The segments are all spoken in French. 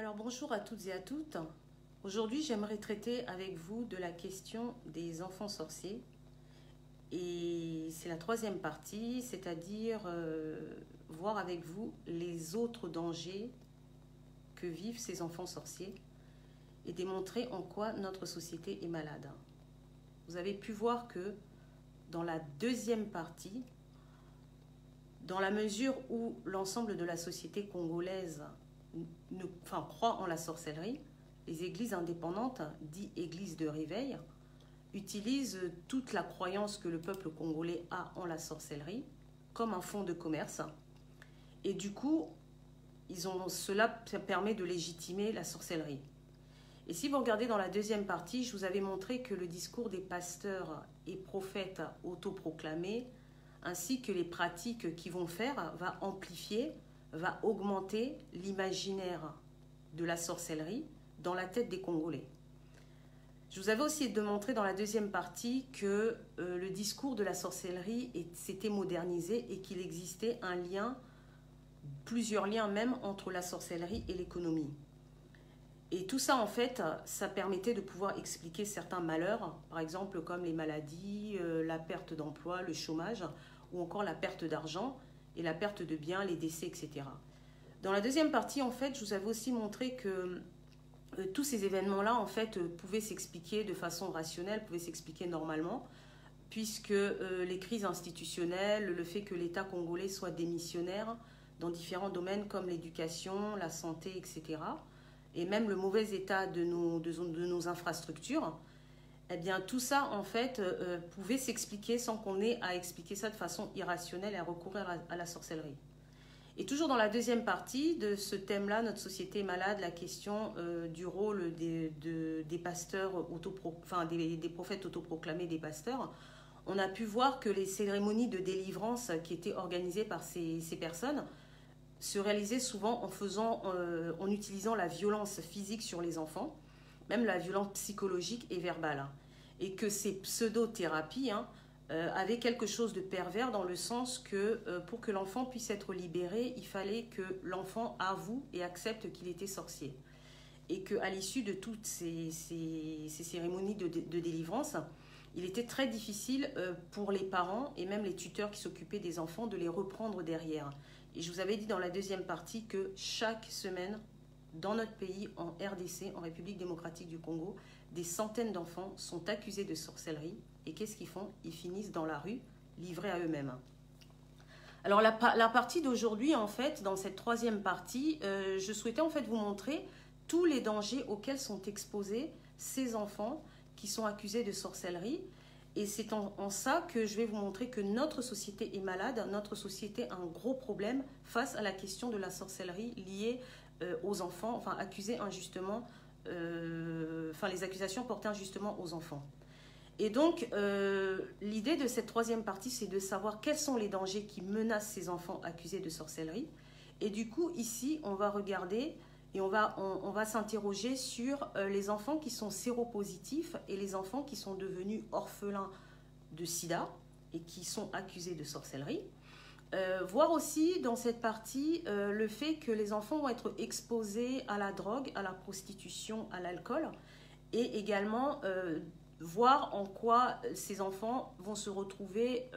Alors bonjour à toutes et à toutes. Aujourd'hui, j'aimerais traiter avec vous de la question des enfants sorciers. Et c'est la troisième partie, c'est-à-dire voir avec vous les autres dangers que vivent ces enfants sorciers et démontrer en quoi notre société est malade. Vous avez pu voir que dans la deuxième partie, dans la mesure où l'ensemble de la société congolaise croit en la sorcellerie, les églises indépendantes, dites églises de réveil, utilisent toute la croyance que le peuple congolais a en la sorcellerie comme un fonds de commerce. Et du coup, cela permet de légitimer la sorcellerie. Et si vous regardez dans la deuxième partie, je vous avais montré que le discours des pasteurs et prophètes autoproclamés, ainsi que les pratiques qu'ils vont faire, va amplifier, va augmenter l'imaginaire de la sorcellerie dans la tête des Congolais. Je vous avais aussi démontré dans la deuxième partie que le discours de la sorcellerie s'était modernisé et qu'il existait un lien, plusieurs liens même, entre la sorcellerie et l'économie. Et tout ça, en fait, ça permettait de pouvoir expliquer certains malheurs, par exemple comme les maladies, la perte d'emploi, le chômage, ou encore la perte d'argent et la perte de biens, les décès, etc. Dans la deuxième partie, en fait, je vous avais aussi montré que tous ces événements-là, en fait, pouvaient s'expliquer de façon rationnelle, pouvaient s'expliquer normalement, puisque les crises institutionnelles, le fait que l'État congolais soit démissionnaire dans différents domaines comme l'éducation, la santé, etc., et même le mauvais état de nos infrastructures, eh bien, tout ça, en fait, pouvait s'expliquer sans qu'on ait à expliquer ça de façon irrationnelle et à recourir à la sorcellerie. Et toujours dans la deuxième partie de ce thème-là, notre société est malade, la question du rôle des pasteurs, des prophètes autoproclamés des pasteurs, on a pu voir que les cérémonies de délivrance qui étaient organisées par ces personnes se réalisaient souvent en utilisant la violence physique sur les enfants, même la violence psychologique et verbale. Et que ces pseudo-thérapies avaient quelque chose de pervers dans le sens que pour que l'enfant puisse être libéré, il fallait que l'enfant avoue et accepte qu'il était sorcier. Et qu'à l'issue de toutes ces cérémonies de délivrance, il était très difficile pour les parents et même les tuteurs qui s'occupaient des enfants de les reprendre derrière. Et je vous avais dit dans la deuxième partie que chaque semaine, dans notre pays, en RDC, en République démocratique du Congo, des centaines d'enfants sont accusés de sorcellerie. Et qu'est-ce qu'ils font? Ils finissent dans la rue, livrés à eux-mêmes. Alors la partie d'aujourd'hui, en fait, dans cette troisième partie, je souhaitais en fait vous montrer tous les dangers auxquels sont exposés ces enfants qui sont accusés de sorcellerie. Et c'est en ça que je vais vous montrer que notre société est malade, notre société a un gros problème face à la question de la sorcellerie liée aux enfants, enfin accusés injustement, les accusations portées injustement aux enfants. Et donc, l'idée de cette troisième partie, c'est de savoir quels sont les dangers qui menacent ces enfants accusés de sorcellerie. Et du coup, ici, on va regarder et on va s'interroger sur les enfants qui sont séropositifs et les enfants qui sont devenus orphelins de sida et qui sont accusés de sorcellerie. Voir aussi dans cette partie le fait que les enfants vont être exposés à la drogue, à la prostitution, à l'alcool, et également voir en quoi ces enfants vont se retrouver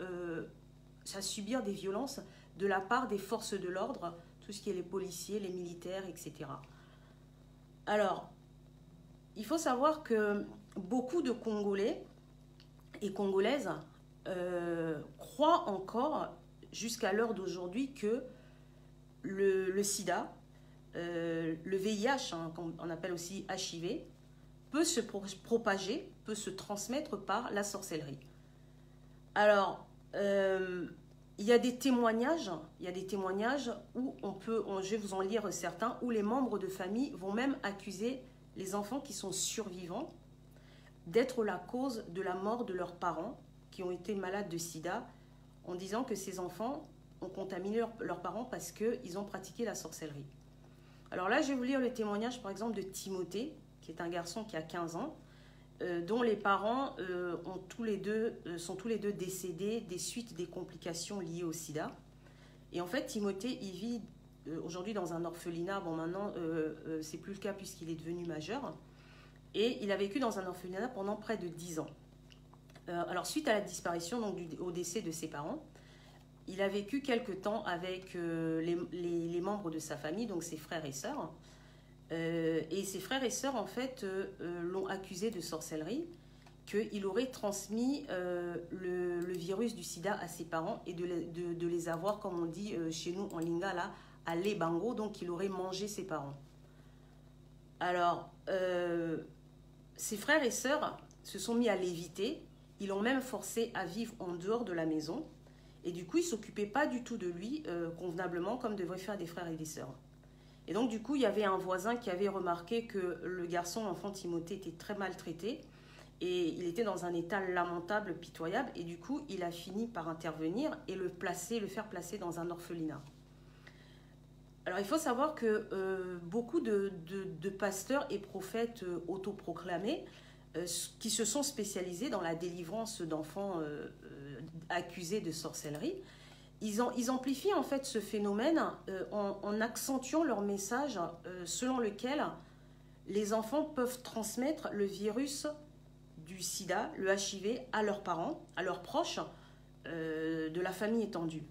à subir des violences de la part des forces de l'ordre, tout ce qui est les policiers, les militaires, etc. Alors, il faut savoir que beaucoup de Congolais et Congolaises croient encore, jusqu'à l'heure d'aujourd'hui, que le sida, le VIH, qu'on appelle aussi HIV, peut se propager, peut se transmettre par la sorcellerie. Alors, il y a des témoignages où je vais vous en lire certains, où les membres de famille vont même accuser les enfants qui sont survivants d'être la cause de la mort de leurs parents qui ont été malades de sida, en disant que ces enfants ont contaminé leurs parents parce qu'ils ont pratiqué la sorcellerie. Alors là, je vais vous lire le témoignage, par exemple, de Timothée, qui est un garçon qui a 15 ans, dont les parents sont tous les deux décédés des suites des complications liées au sida. Et en fait, Timothée, il vit aujourd'hui dans un orphelinat. Bon, maintenant, c'est plus le cas puisqu'il est devenu majeur. Et il a vécu dans un orphelinat pendant près de 10 ans. Alors, suite à la disparition, donc au décès de ses parents, il a vécu quelque temps avec les membres de sa famille, donc ses frères et sœurs. Et ses frères et sœurs, en fait, l'ont accusé de sorcellerie, qu'il aurait transmis le virus du sida à ses parents et de les avoir, comme on dit chez nous en lingala, à l'ébango, donc il aurait mangé ses parents. Alors, ses frères et sœurs se sont mis à l'éviter, ils l'ont même forcé à vivre en dehors de la maison, et du coup, ils ne s'occupaient pas du tout de lui convenablement, comme devraient faire des frères et des sœurs. Et donc, du coup, il y avait un voisin qui avait remarqué que le garçon, l'enfant Timothée, était très maltraité, et il était dans un état lamentable, pitoyable, et du coup, il a fini par intervenir et le faire placer dans un orphelinat. Alors, il faut savoir que beaucoup de pasteurs et prophètes autoproclamés qui se sont spécialisés dans la délivrance d'enfants accusés de sorcellerie, ils amplifient en fait ce phénomène en accentuant leur message selon lequel les enfants peuvent transmettre le virus du sida, le HIV, à leurs parents, à leurs proches de la famille étendue.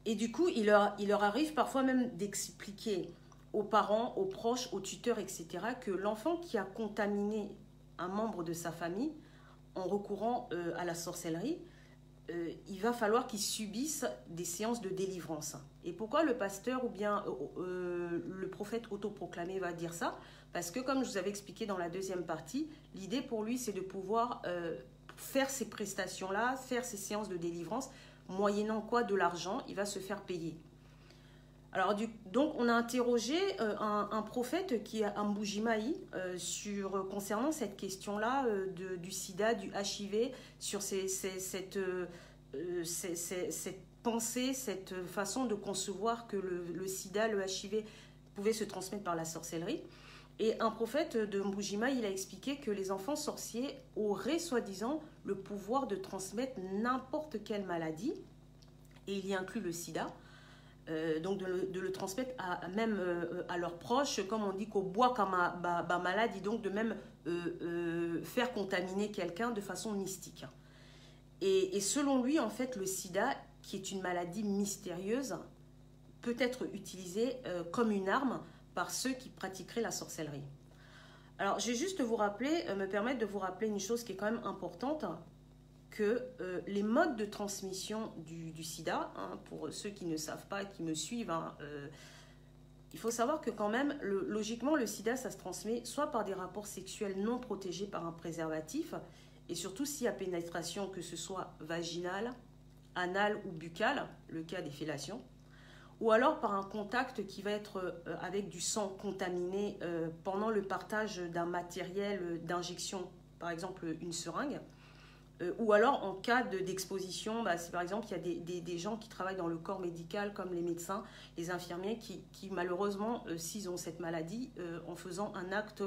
Et du coup, il leur arrive parfois même d'expliquer aux parents, aux proches, aux tuteurs, etc., que l'enfant qui a contaminé un membre de sa famille en recourant à la sorcellerie, il va falloir qu'il subisse des séances de délivrance. Et pourquoi le pasteur ou bien le prophète autoproclamé va dire ça? Parce que, comme je vous avais expliqué dans la deuxième partie, l'idée pour lui, c'est de pouvoir faire ces prestations-là, faire ces séances de délivrance, moyennant quoi? De l'argent, il va se faire payer. Alors, donc, on a interrogé un prophète qui est à Mbujimaï concernant cette question-là du sida, du HIV, sur cette pensée, cette façon de concevoir que le sida, le HIV pouvaient se transmettre par la sorcellerie. Et un prophète de Mbujimaï, il a expliqué que les enfants sorciers auraient soi-disant le pouvoir de transmettre n'importe quelle maladie, et il y inclut le sida. Donc de le transmettre même à leurs proches, comme on dit qu'au bois comme malade, donc de même faire contaminer quelqu'un de façon mystique. Et selon lui, en fait, le sida, qui est une maladie mystérieuse, peut être utilisé comme une arme par ceux qui pratiqueraient la sorcellerie. Alors, je vais juste me permettre de vous rappeler une chose qui est quand même importante, que les modes de transmission du sida, hein, pour ceux qui ne savent pas et qui me suivent, hein, il faut savoir que quand même, logiquement, le sida, ça se transmet soit par des rapports sexuels non protégés par un préservatif, et surtout s'il y a pénétration, que ce soit vaginale, anale ou buccale, le cas des fellations, ou alors par un contact qui va être avec du sang contaminé pendant le partage d'un matériel d'injection, par exemple une seringue, ou alors en cas d'exposition, si par exemple il y a des gens qui travaillent dans le corps médical comme les médecins, les infirmiers qui malheureusement, s'ils ont cette maladie, en faisant un acte,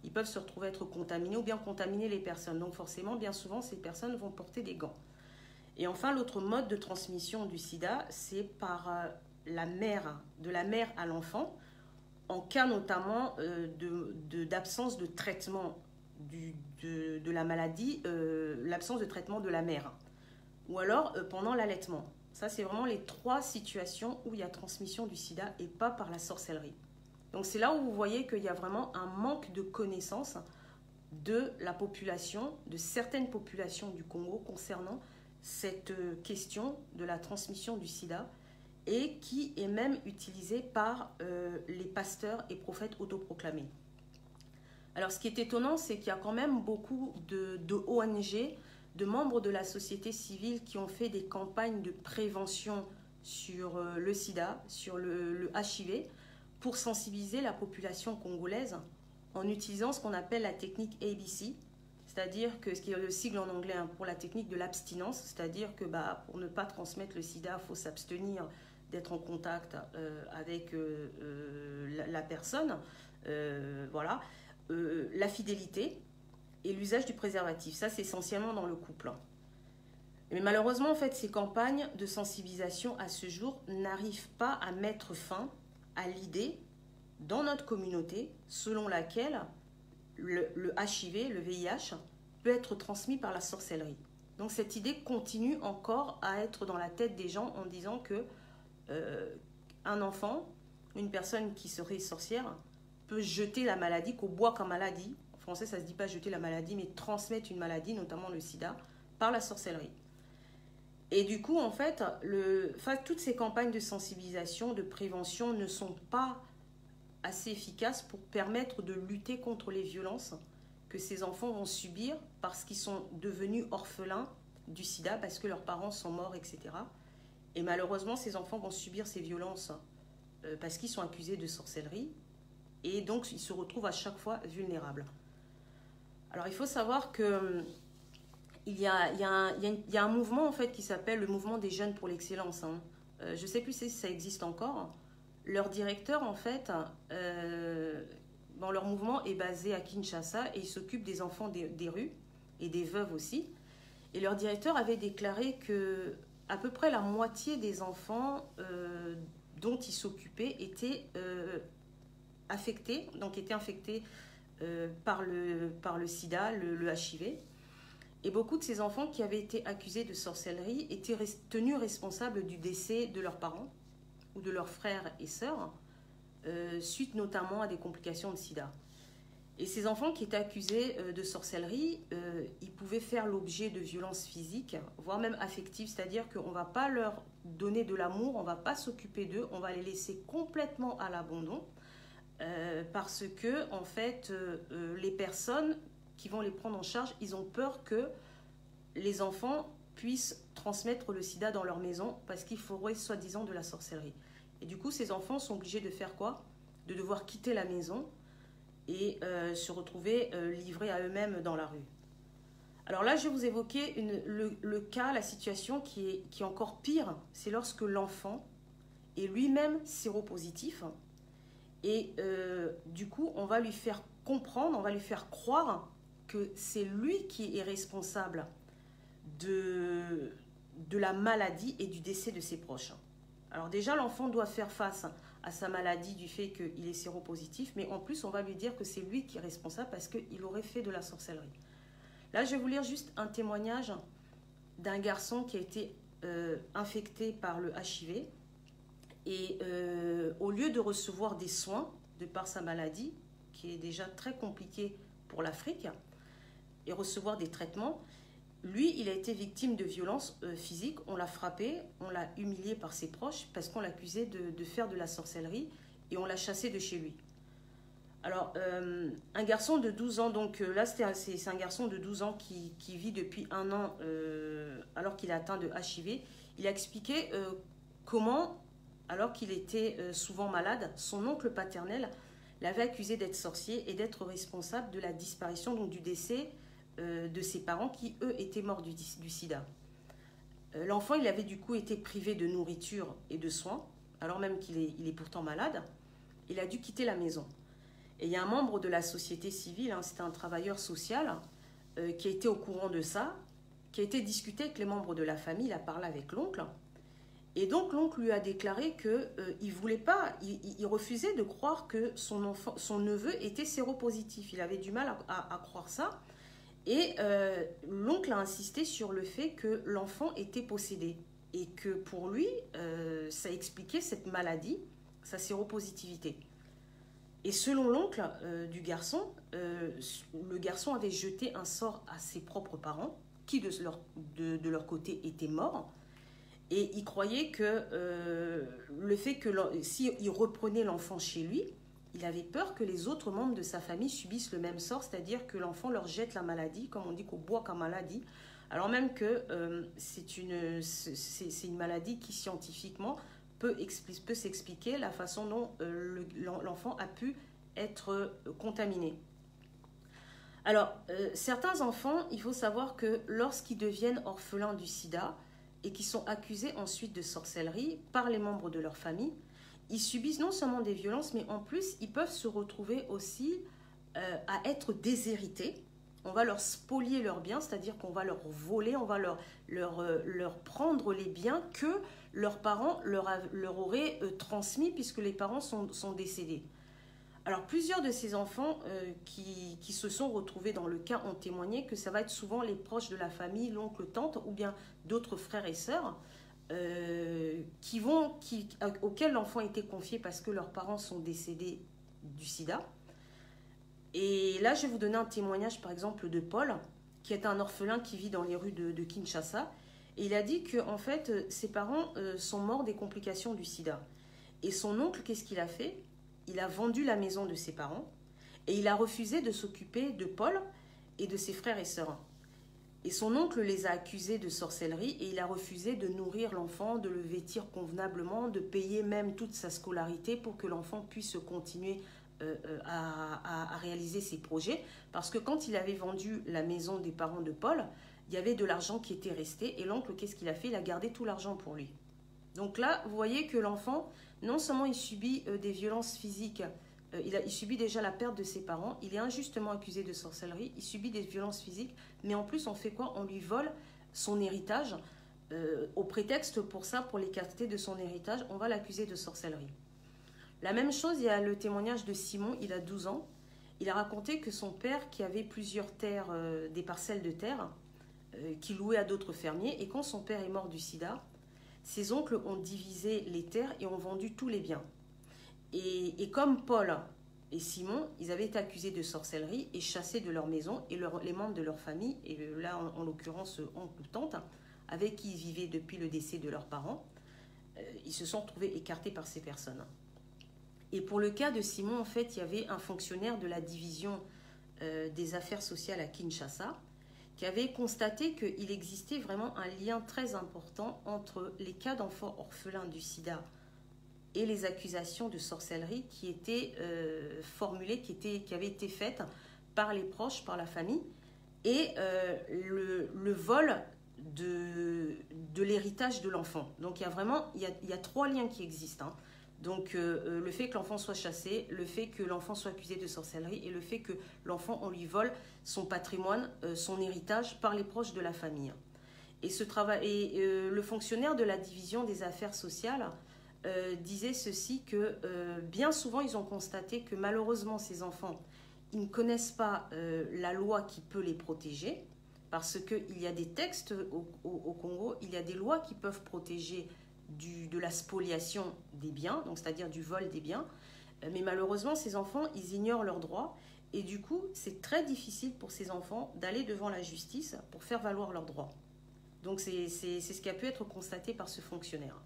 ils peuvent se retrouver être contaminés ou bien contaminer les personnes. Donc forcément, bien souvent, ces personnes vont porter des gants. Et enfin, l'autre mode de transmission du sida, c'est par de la mère à l'enfant, en cas notamment d'absence de traitement de la maladie, l'absence de traitement de la mère, ou alors pendant l'allaitement. Ça, c'est vraiment les 3 situations où il y a transmission du sida et pas par la sorcellerie. Donc c'est là où vous voyez qu'il y a vraiment un manque de connaissance de la population, de certaines populations du Congo concernant cette question de la transmission du sida, et qui est même utilisée par les pasteurs et prophètes autoproclamés. Alors, ce qui est étonnant, c'est qu'il y a quand même beaucoup de ONG, de membres de la société civile qui ont fait des campagnes de prévention sur le sida, sur le HIV, pour sensibiliser la population congolaise en utilisant ce qu'on appelle la technique ABC, c'est-à-dire que, ce qui est le sigle en anglais pour la technique de l'abstinence, c'est-à-dire que pour ne pas transmettre le sida, il faut s'abstenir d'être en contact avec la personne, voilà. La fidélité et l'usage du préservatif. Ça, c'est essentiellement dans le couple. Mais malheureusement, en fait, ces campagnes de sensibilisation à ce jour n'arrivent pas à mettre fin à l'idée dans notre communauté selon laquelle le HIV, le VIH, peut être transmis par la sorcellerie. Donc cette idée continue encore à être dans la tête des gens en disant que un enfant, une personne qui serait sorcière, peut jeter la maladie, qu'au bois comme maladie, en français ça ne se dit pas jeter la maladie, mais transmettre une maladie, notamment le sida, par la sorcellerie. Et du coup, en fait, toutes ces campagnes de sensibilisation, de prévention ne sont pas assez efficaces pour permettre de lutter contre les violences que ces enfants vont subir parce qu'ils sont devenus orphelins du sida, parce que leurs parents sont morts, etc. Et malheureusement, ces enfants vont subir ces violences parce qu'ils sont accusés de sorcellerie, et donc ils se retrouvent à chaque fois vulnérables. Alors il faut savoir que il y a un mouvement en fait qui s'appelle le mouvement des jeunes pour l'excellence. Hein. Je ne sais plus si ça existe encore. Leur directeur en fait, dans leur mouvement est basé à Kinshasa et il s'occupe des enfants des rues et des veuves aussi. Et leur directeur avait déclaré que à peu près la moitié des enfants dont il s'occupait étaient affectés, donc étaient infectés par le sida, le HIV. Et beaucoup de ces enfants qui avaient été accusés de sorcellerie étaient tenus responsables du décès de leurs parents ou de leurs frères et sœurs, suite notamment à des complications de sida. Et ces enfants qui étaient accusés de sorcellerie, ils pouvaient faire l'objet de violences physiques, voire même affectives, c'est-à-dire qu'on ne va pas leur donner de l'amour, on ne va pas s'occuper d'eux, on va les laisser complètement à l'abandon, parce que, en fait, les personnes qui vont les prendre en charge, ils ont peur que les enfants puissent transmettre le sida dans leur maison parce qu'il faudrait soi-disant de la sorcellerie. Et du coup, ces enfants sont obligés de faire quoi? De devoir quitter la maison et se retrouver livrés à eux-mêmes dans la rue. Alors là, je vais vous évoquer le cas, la situation qui est encore pire. C'est lorsque l'enfant est lui-même séropositif et du coup, on va lui faire comprendre, on va lui faire croire que c'est lui qui est responsable de la maladie et du décès de ses proches. Alors déjà, l'enfant doit faire face à sa maladie du fait qu'il est séropositif, mais en plus, on va lui dire que c'est lui qui est responsable parce qu'il aurait fait de la sorcellerie. Là, je vais vous lire juste un témoignage d'un garçon qui a été infecté par le HIV et au lieu de recevoir des soins de par sa maladie, qui est déjà très compliquée pour l'Afrique, et recevoir des traitements, lui, il a été victime de violences physiques. On l'a frappé, on l'a humilié par ses proches parce qu'on l'accusait de faire de la sorcellerie et on l'a chassé de chez lui. Alors, un garçon de 12 ans, donc là, c'est un garçon de 12 ans qui vit depuis un an alors qu'il est atteint de HIV. Il a expliqué comment, alors qu'il était souvent malade, son oncle paternel l'avait accusé d'être sorcier et d'être responsable de la disparition, donc du décès de ses parents qui, eux, étaient morts du sida. L'enfant, il avait du coup été privé de nourriture et de soins, alors même qu'il est pourtant malade. Il a dû quitter la maison. Et il y a un membre de la société civile, hein, c'était un travailleur social, qui a été au courant de ça, qui a été discuté avec les membres de la famille, il a parlé avec l'oncle. Et donc l'oncle lui a déclaré qu'il voulait pas, il refusait de croire que son neveu était séropositif. Il avait du mal à croire ça. Et l'oncle a insisté sur le fait que l'enfant était possédé et que pour lui, ça expliquait cette maladie, sa séropositivité. Et selon l'oncle du garçon, le garçon avait jeté un sort à ses propres parents, qui de leur côté étaient morts. Et il croyait que le fait que s'il reprenait l'enfant chez lui, il avait peur que les autres membres de sa famille subissent le même sort, c'est-à-dire que l'enfant leur jette la maladie, comme on dit qu'au bois comme maladie, alors même que c'est une maladie qui scientifiquement peut s'expliquer la façon dont l'enfant a pu être contaminé. Alors, certains enfants, il faut savoir que lorsqu'ils deviennent orphelins du sida et qui sont accusés ensuite de sorcellerie par les membres de leur famille, ils subissent non seulement des violences, mais en plus, ils peuvent se retrouver aussi à être déshérités on va leur spolier leurs biens, c'est-à-dire qu'on va leur voler, on va leur prendre les biens que leurs parents leur auraient transmis puisque les parents sont décédés. Alors plusieurs de ces enfants qui se sont retrouvés dans le cas ont témoigné que ça va être souvent les proches de la famille, l'oncle, tante ou bien d'autres frères et sœurs auxquels l'enfant a été confié parce que leurs parents sont décédés du sida. Et là, je vais vous donner un témoignage, par exemple, de Paul, qui est un orphelin qui vit dans les rues de Kinshasa. Et il a dit que, en fait, ses parents sont morts des complications du sida. Et son oncle, qu'est-ce qu'il a fait? Il a vendu la maison de ses parents et il a refusé de s'occuper de Paul et de ses frères et sœurs. Et son oncle les a accusés de sorcellerie et il a refusé de nourrir l'enfant, de le vêtir convenablement, de payer même toute sa scolarité pour que l'enfant puisse continuer à réaliser ses projets. Parce que quand il avait vendu la maison des parents de Paul, il y avait de l'argent qui était resté et l'oncle, qu'est-ce qu'il a fait? Il a gardé tout l'argent pour lui. Donc là, vous voyez que l'enfant, non seulement il subit des violences physiques, il subit déjà la perte de ses parents, il est injustement accusé de sorcellerie, il subit des violences physiques, mais en plus on fait quoi? On lui vole son héritage, au prétexte pour ça, pour l'écarter de son héritage, on va l'accuser de sorcellerie. La même chose, il y a le témoignage de Simon, il a 12 ans, il a raconté que son père, qui avait plusieurs terres, des parcelles de terre, qu'il louait à d'autres fermiers, et quand son père est mort du sida, ses oncles ont divisé les terres et ont vendu tous les biens. Et comme Paul et Simon, ils avaient été accusés de sorcellerie et chassés de leur maison, et les membres de leur famille, et là en l'occurrence oncle ou tante, avec qui ils vivaient depuis le décès de leurs parents, ils se sont retrouvés écartés par ces personnes. Et pour le cas de Simon, en fait, il y avait un fonctionnaire de la division des affaires sociales à Kinshasa qui avait constaté qu'il existait vraiment un lien très important entre les cas d'enfants orphelins du sida et les accusations de sorcellerie qui étaient formulées, qui avaient été faites par les proches, par la famille, et le vol de l'héritage de l'enfant. Donc il y a trois liens qui existent. Donc le fait que l'enfant soit chassé, le fait que l'enfant soit accusé de sorcellerie et le fait que l'enfant, on lui vole son patrimoine, son héritage par les proches de la famille. Et le fonctionnaire de la division des affaires sociales disait ceci, que bien souvent ils ont constaté que malheureusement ces enfants, ils ne connaissent pas la loi qui peut les protéger, parce qu'il y a des textes au Congo, il y a des lois qui peuvent protéger de la spoliation des biens, donc c'est-à-dire du vol des biens, mais malheureusement ces enfants, ils ignorent leurs droits, et du coup c'est très difficile pour ces enfants d'aller devant la justice pour faire valoir leurs droits. Donc c'est ce qui a pu être constaté par ce fonctionnaire.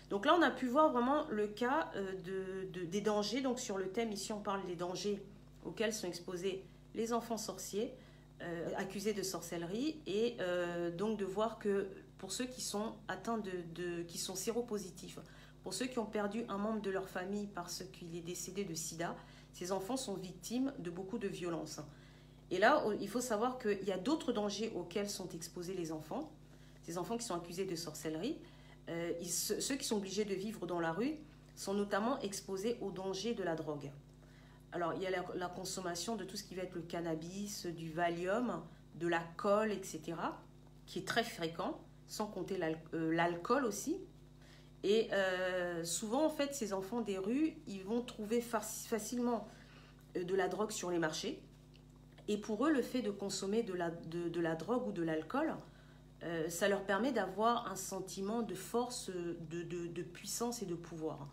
Donc là on a pu voir vraiment le cas des dangers, donc sur le thème ici on parle des dangers auxquels sont exposés les enfants sorciers, accusés de sorcellerie, et donc de voir que pour ceux qui sont atteints qui sont séropositifs, pour ceux qui ont perdu un membre de leur famille parce qu'il est décédé de sida, ces enfants sont victimes de beaucoup de violences. Et là, il faut savoir qu'il y a d'autres dangers auxquels sont exposés les enfants, ces enfants qui sont accusés de sorcellerie. Ceux qui sont obligés de vivre dans la rue sont notamment exposés au danger de la drogue. Alors, il y a la consommation de tout ce qui va être le cannabis, du Valium, de la colle, etc., qui est très fréquent, sans compter l'alcool aussi. Et souvent, en fait, ces enfants des rues, ils vont trouver facilement de la drogue sur les marchés. Et pour eux, le fait de consommer de la drogue ou de l'alcool, ça leur permet d'avoir un sentiment de force, de puissance et de pouvoir.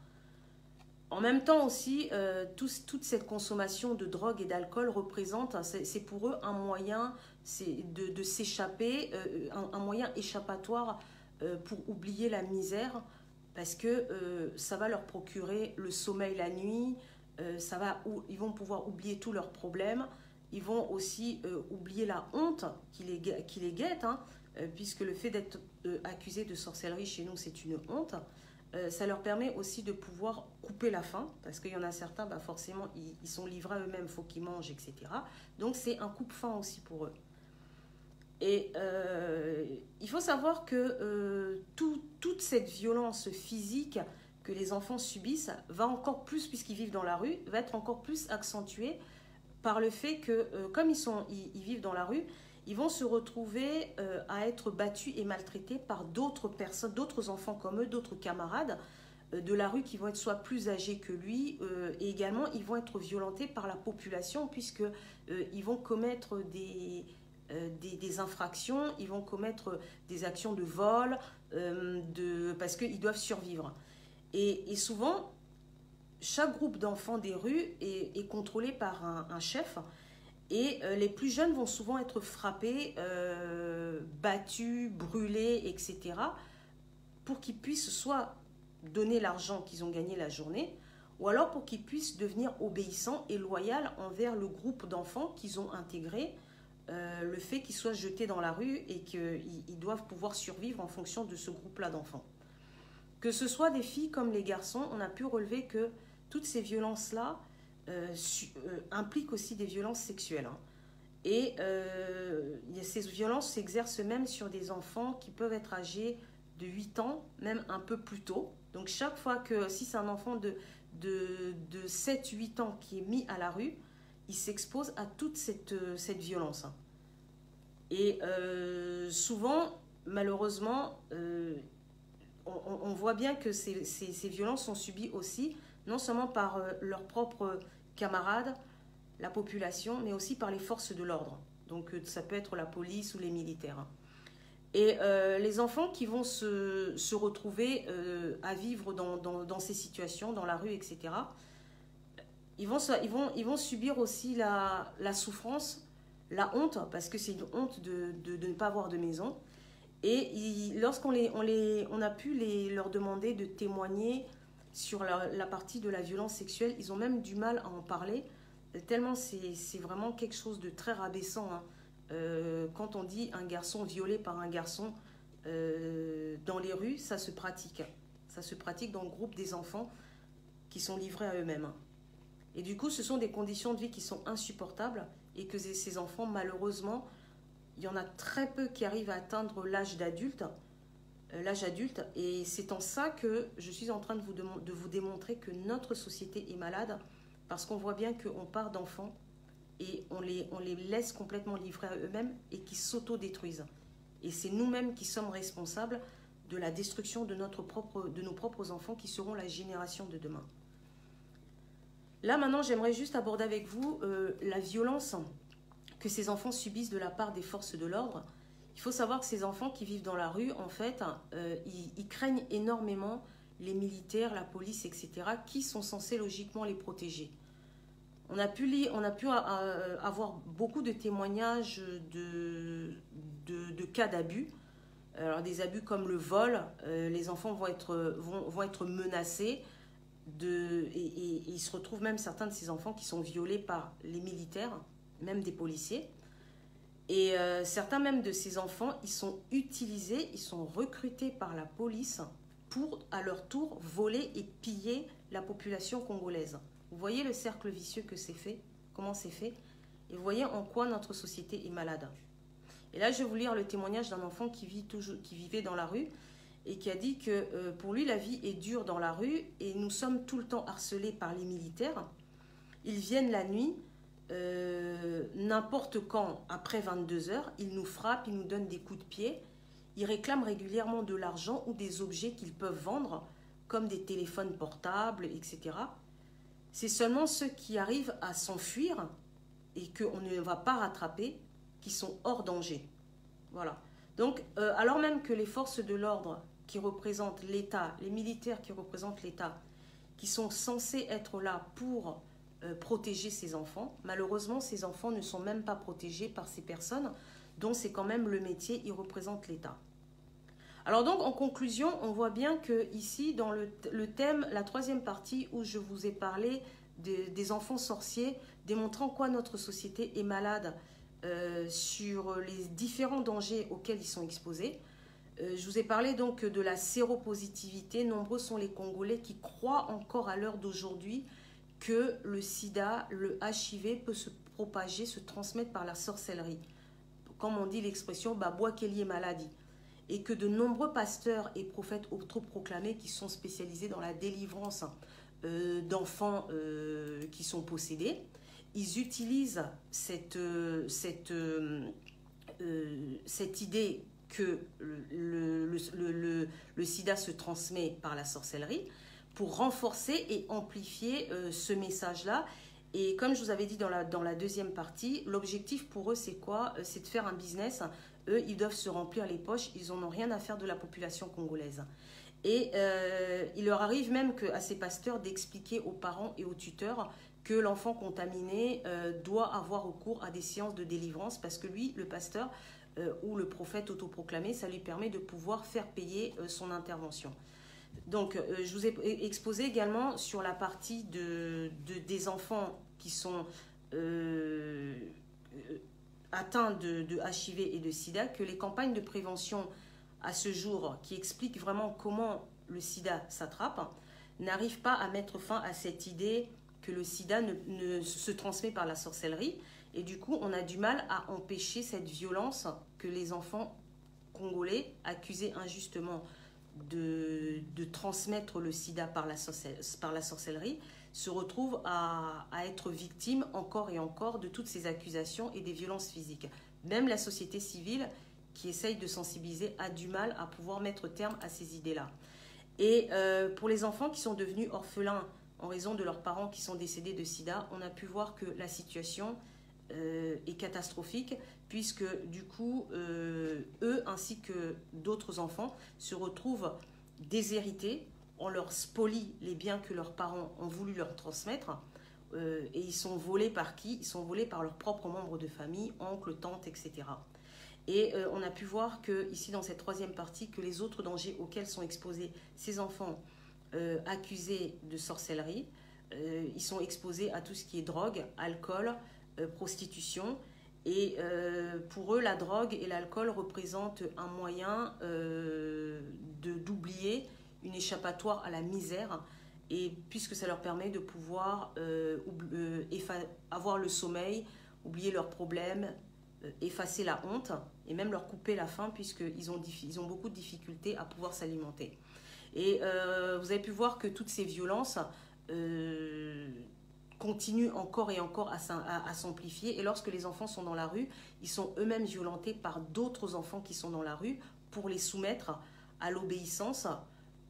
En même temps aussi, toute cette consommation de drogue et d'alcool représente, c'est pour eux un moyen de s'échapper, un moyen échappatoire pour oublier la misère, parce que ça va leur procurer le sommeil la nuit, ils vont pouvoir oublier tous leurs problèmes, ils vont aussi oublier la honte qui les guette, puisque le fait d'être accusé de sorcellerie chez nous, c'est une honte. Ça leur permet aussi de pouvoir couper la faim, parce qu'il y en a certains, forcément, ils sont livrés à eux-mêmes, il faut qu'ils mangent, etc. Donc c'est un coupe-faim aussi pour eux. Et il faut savoir que toute cette violence physique que les enfants subissent va encore plus, puisqu'ils vivent dans la rue, va être encore plus accentuée par le fait que, comme ils vivent dans la rue, ils vont se retrouver à être battus et maltraités par d'autres personnes, d'autres enfants comme eux, d'autres camarades de la rue qui vont être soit plus âgés que lui, et également ils vont être violentés par la population puisque ils vont commettre des infractions, ils vont commettre des actions de vol parce qu'ils doivent survivre. Et souvent, chaque groupe d'enfants des rues est contrôlé par un chef et les plus jeunes vont souvent être frappés, battus, brûlés, etc. pour qu'ils puissent soit donner l'argent qu'ils ont gagné la journée, ou alors pour qu'ils puissent devenir obéissants et loyaux envers le groupe d'enfants qu'ils ont intégré, le fait qu'ils soient jetés dans la rue et qu'ils doivent pouvoir survivre en fonction de ce groupe-là d'enfants. Que ce soit des filles comme les garçons, on a pu relever que toutes ces violences-là impliquent aussi des violences sexuelles. Hein. Et ces violences s'exercent même sur des enfants qui peuvent être âgés de 8 ans, même un peu plus tôt. Donc chaque fois que, si c'est un enfant de 7-8 ans qui est mis à la rue, il s'expose à toute cette violence. Et souvent, malheureusement, on voit bien que ces violences sont subies aussi, non seulement par leurs propres camarades, la population, mais aussi par les forces de l'ordre. Donc ça peut être la police ou les militaires. Et les enfants qui vont se retrouver à vivre dans ces situations, dans la rue, etc., ils vont subir aussi la souffrance, la honte, parce que c'est une honte de ne pas avoir de maison. Et lorsqu'on a pu leur demander de témoigner sur la partie de la violence sexuelle, ils ont même du mal à en parler, tellement c'est vraiment quelque chose de très rabaissant. Hein. Quand on dit un garçon violé par un garçon dans les rues, ça se pratique. Ça se pratique dans le groupe des enfants qui sont livrés à eux-mêmes. Et du coup, ce sont des conditions de vie qui sont insupportables et que ces enfants, malheureusement, il y en a très peu qui arrivent à atteindre l'âge adulte. Et c'est en ça que je suis en train de vous démontrer que notre société est malade parce qu'on voit bien qu'on part d'enfants et on les laisse complètement livrés à eux-mêmes et qui s'auto-détruisent. Et c'est nous-mêmes qui sommes responsables de la destruction de nos propres enfants qui seront la génération de demain. Là, maintenant, j'aimerais juste aborder avec vous la violence que ces enfants subissent de la part des forces de l'ordre. Il faut savoir que ces enfants qui vivent dans la rue, en fait, ils craignent énormément les militaires, la police, etc., qui sont censés logiquement les protéger. On a pu avoir beaucoup de témoignages de cas d'abus. Alors des abus comme le vol, les enfants vont être menacés et il se retrouve même certains de ces enfants qui sont violés par les militaires, même des policiers. Et certains même de ces enfants, ils sont utilisés, ils sont recrutés par la police pour à leur tour voler et piller la population congolaise. Vous voyez le cercle vicieux que c'est fait, comment c'est fait, et vous voyez en quoi notre société est malade. Et là, je vais vous lire le témoignage d'un enfant qui vivait dans la rue et qui a dit que pour lui, la vie est dure dans la rue et nous sommes tout le temps harcelés par les militaires. Ils viennent la nuit, n'importe quand, après 22 heures, ils nous frappent, ils nous donnent des coups de pied. Ils réclament régulièrement de l'argent ou des objets qu'ils peuvent vendre, comme des téléphones portables, etc. C'est seulement ceux qui arrivent à s'enfuir et qu'on ne va pas rattraper qui sont hors danger. Voilà. Donc, alors même que les forces de l'ordre qui représentent l'État, les militaires qui représentent l'État, qui sont censés être là pour protéger ces enfants, malheureusement, ces enfants ne sont même pas protégés par ces personnes dont c'est quand même le métier, ils représentent l'État. Alors donc, en conclusion, on voit bien que ici, dans le thème, la troisième partie où je vous ai parlé des enfants sorciers, démontrant quoi notre société est malade sur les différents dangers auxquels ils sont exposés. Je vous ai parlé donc de la séropositivité. Nombreux sont les Congolais qui croient encore à l'heure d'aujourd'hui que le sida, le HIV peut se propager, se transmettre par la sorcellerie. Comme on dit l'expression, bois qu'elle maladie. Et que de nombreux pasteurs et prophètes autoproclamés qui sont spécialisés dans la délivrance d'enfants qui sont possédés ils utilisent cette idée que le sida se transmet par la sorcellerie pour renforcer et amplifier ce message-là. Et comme je vous avais dit dans la deuxième partie, l'objectif pour eux, c'est quoi? C'est de faire un business. Eux, ils doivent se remplir les poches. Ils n'en ont rien à faire de la population congolaise. Et il leur arrive même à ces pasteurs d'expliquer aux parents et aux tuteurs que l'enfant contaminé doit avoir recours à des séances de délivrance parce que lui, le pasteur ou le prophète autoproclamé, ça lui permet de pouvoir faire payer son intervention. Donc, je vous ai exposé également sur la partie des enfants qui sont atteints de HIV et de sida, que les campagnes de prévention à ce jour, qui expliquent vraiment comment le sida s'attrape, n'arrivent pas à mettre fin à cette idée que le sida ne se transmet par la sorcellerie. Et du coup, on a du mal à empêcher cette violence que les enfants congolais, accusés injustement de transmettre le sida par la sorcellerie, se retrouvent à être victimes encore et encore de toutes ces accusations et des violences physiques. Même la société civile, qui essaye de sensibiliser, a du mal à pouvoir mettre terme à ces idées-là. Et pour les enfants qui sont devenus orphelins en raison de leurs parents qui sont décédés de sida, on a pu voir que la situation est catastrophique, puisque du coup, eux ainsi que d'autres enfants se retrouvent déshérités. On leur spolie les biens que leurs parents ont voulu leur transmettre, et ils sont volés par qui? Ils sont volés par leurs propres membres de famille, oncles, tantes, etc. Et on a pu voir que, ici dans cette troisième partie, que les autres dangers auxquels sont exposés ces enfants accusés de sorcellerie, ils sont exposés à tout ce qui est drogue, alcool, prostitution. Et pour eux, la drogue et l'alcool représentent un moyen d'oublier, une échappatoire à la misère, et puisque ça leur permet de pouvoir avoir le sommeil, oublier leurs problèmes, effacer la honte et même leur couper la faim, puisqu'ils ont beaucoup de difficultés à pouvoir s'alimenter. Et vous avez pu voir que toutes ces violences continuent encore et encore à s'amplifier. Et lorsque les enfants sont dans la rue, ils sont eux-mêmes violentés par d'autres enfants qui sont dans la rue pour les soumettre à l'obéissance.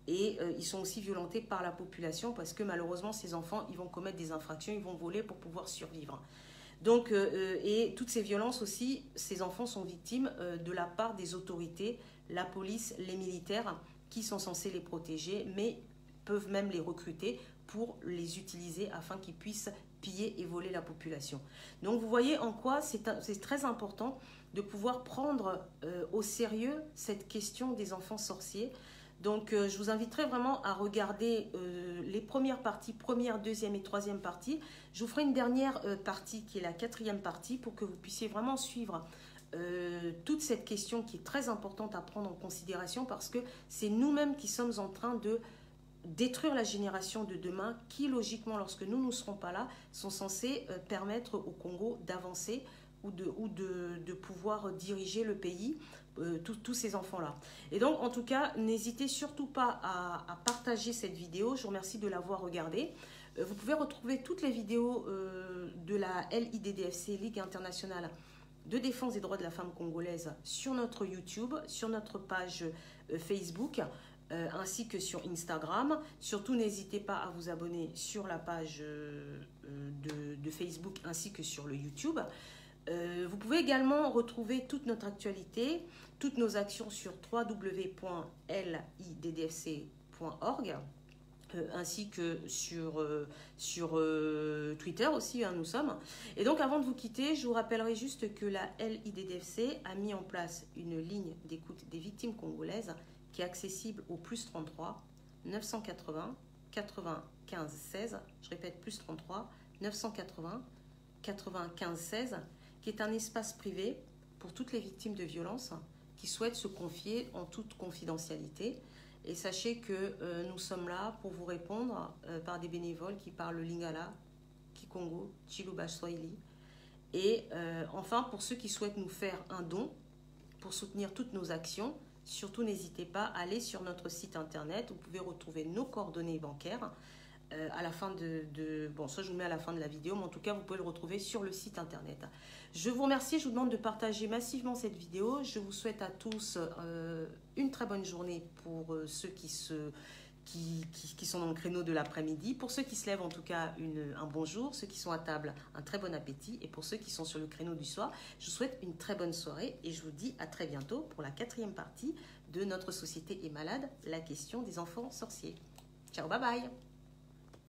Et ils sont aussi violentés par la population parce que malheureusement, ces enfants, ils vont commettre des infractions, ils vont voler pour pouvoir survivre. Donc, et toutes ces violences aussi, ces enfants sont victimes de la part des autorités, la police, les militaires, qui sont censés les protéger, mais peuvent même les recruter pour les utiliser afin qu'ils puissent piller et voler la population. Donc vous voyez en quoi c'est très important de pouvoir prendre au sérieux cette question des enfants sorciers. Donc je vous inviterai vraiment à regarder les premières parties, première, deuxième et troisième partie. Je vous ferai une dernière partie qui est la quatrième partie pour que vous puissiez vraiment suivre toute cette question qui est très importante à prendre en considération, parce que c'est nous-mêmes qui sommes en train de détruire la génération de demain qui, logiquement, lorsque nous ne serons pas là, sont censés permettre au Congo d'avancer ou de pouvoir diriger le pays, tous ces enfants-là. Et donc, en tout cas, n'hésitez surtout pas à partager cette vidéo. Je vous remercie de l'avoir regardée. Vous pouvez retrouver toutes les vidéos de la LIDDFC, Ligue internationale de défense des droits de la femme congolaise, sur notre YouTube, sur notre page Facebook, ainsi que sur Instagram. Surtout, n'hésitez pas à vous abonner sur la page de Facebook ainsi que sur le YouTube. Vous pouvez également retrouver toute notre actualité, toutes nos actions sur www.liddfc.org, ainsi que sur Twitter aussi, nous sommes. Et donc, avant de vous quitter, je vous rappellerai juste que la LIDDFC a mis en place une ligne d'écoute des victimes congolaises qui est accessible au +33 980 95 16. Je répète, +33 980 95 16, qui est un espace privé pour toutes les victimes de violences qui souhaitent se confier en toute confidentialité. Et sachez que nous sommes là pour vous répondre par des bénévoles qui parlent le Lingala, Kikongo, Chiluba Swahili. Et enfin, pour ceux qui souhaitent nous faire un don pour soutenir toutes nos actions, surtout n'hésitez pas à aller sur notre site internet. Vous pouvez retrouver nos coordonnées bancaires à la fin bon, ça je vous mets à la fin de la vidéo, mais en tout cas, vous pouvez le retrouver sur le site internet. Je vous remercie, je vous demande de partager massivement cette vidéo. Je vous souhaite à tous une très bonne journée pour ceux qui sont dans le créneau de l'après-midi. Pour ceux qui se lèvent, en tout cas, un bon jour. Ceux qui sont à table, un très bon appétit. Et pour ceux qui sont sur le créneau du soir, je vous souhaite une très bonne soirée et je vous dis à très bientôt pour la 4e partie de Notre société est malade, la question des enfants sorciers. Ciao, bye bye!